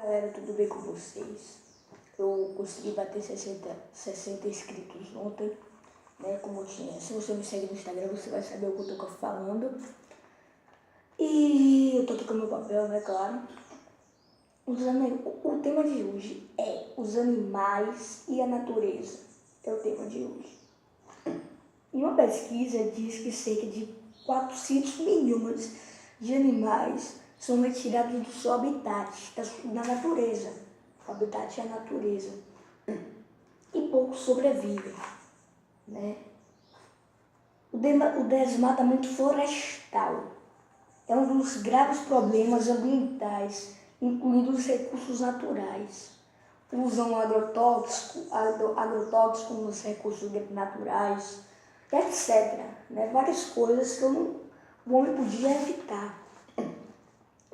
Galera, tudo bem com vocês? Eu consegui bater 60 inscritos ontem, né? Como eu tinha. Se você me segue no Instagram, você vai saber o que eu tô falando. E eu tô aqui com o meu papel, né? Claro. O tema de hoje é os animais e a natureza. É o tema de hoje. Em uma pesquisa diz que cerca de 400 milhões de animais são retirados do seu habitat, da natureza. O habitat é a natureza. E poucos sobrevivem, né? O desmatamento florestal é um dos graves problemas ambientais, incluindo os recursos naturais. Usam agrotóxicos nos recursos naturais, etc. Né? Várias coisas que o homem podia evitar.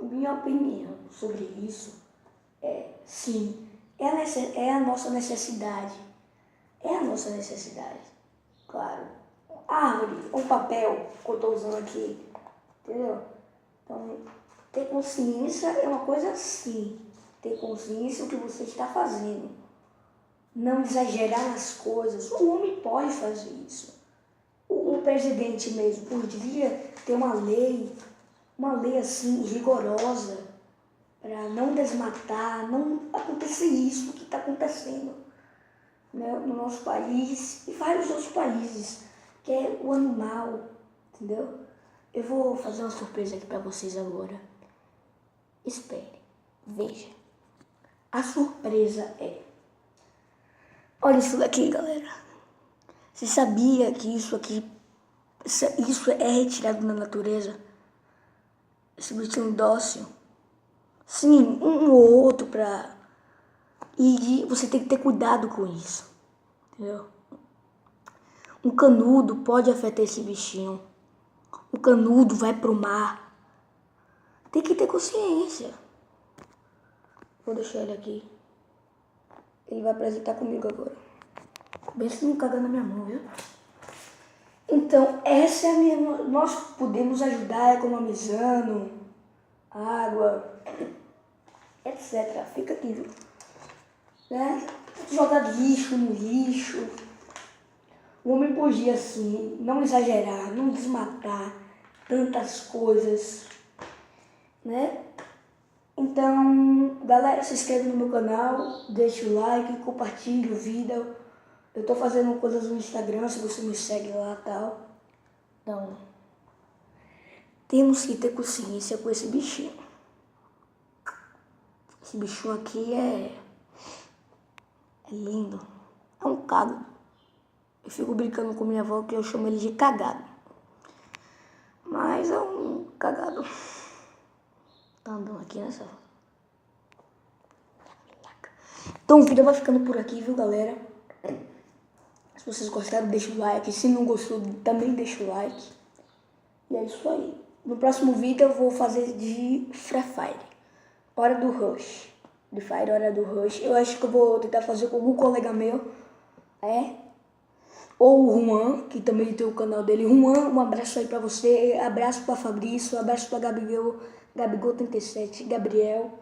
Minha opinião sobre isso é, sim, é a nossa necessidade. É a nossa necessidade, claro. Árvore, um papel que eu estou usando aqui, entendeu? Então, ter consciência é uma coisa assim. Ter consciência do que você está fazendo. Não exagerar nas coisas. O homem pode fazer isso. O presidente mesmo poderia ter uma lei assim rigorosa para não desmatar, não acontecer isso que está acontecendo, né, no nosso país e vários outros países, que é o animal, entendeu? Eu vou fazer uma surpresa aqui para vocês agora. Espere, veja. A surpresa é... Olha isso daqui, galera. Você sabia que isso é retirado da natureza? Esse bichinho dócil. Sim, um ou outro pra... E você tem que ter cuidado com isso, entendeu? Um canudo pode afetar esse bichinho. Um canudo vai pro mar. Tem que ter consciência. Vou deixar ele aqui. Ele vai apresentar comigo agora. Bem se não cagar na minha mão, viu? Então, essa é a minha... Nós podemos ajudar economizando água, etc. Fica aqui, viu? Né? Jogar lixo no lixo. O homem podia, assim, não exagerar, não desmatar tantas coisas, né? Então, galera, se inscreve no meu canal, deixa o like, compartilha o vídeo. Eu tô fazendo coisas no Instagram, se você me segue lá e tal. Então, temos que ter consciência com esse bichinho. Esse bichinho aqui é lindo. É um cago. Eu fico brincando com minha avó que eu chamo ele de cagado. Mas é um cagado. Tá andando aqui nessa... Então o vídeo vai ficando por aqui, viu, galera? Se vocês gostaram, deixa o like. Se não gostou, também deixa o like. E é isso aí. No próximo vídeo eu vou fazer de Free Fire. Hora do Rush. De Fire, Hora do Rush. Eu acho que eu vou tentar fazer com algum colega meu. Ou o Juan, que também tem o canal dele. Juan, um abraço aí pra você. Abraço pra Fabrício. Abraço pra Gabigol 37. Gabriel.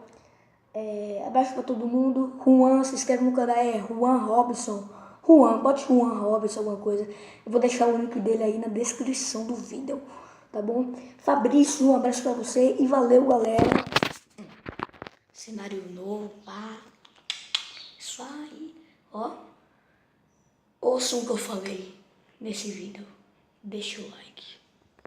Abraço pra todo mundo. Juan, se inscreve no canal. Juan Robson. Juan, bote Juan Robson, alguma coisa. Eu vou deixar o link dele aí na descrição do vídeo. Tá bom? Fabrício, um abraço pra você. E valeu, galera. Cenário novo, pá. Isso aí. Ó. Ouçam o que eu falei nesse vídeo. Deixa o like.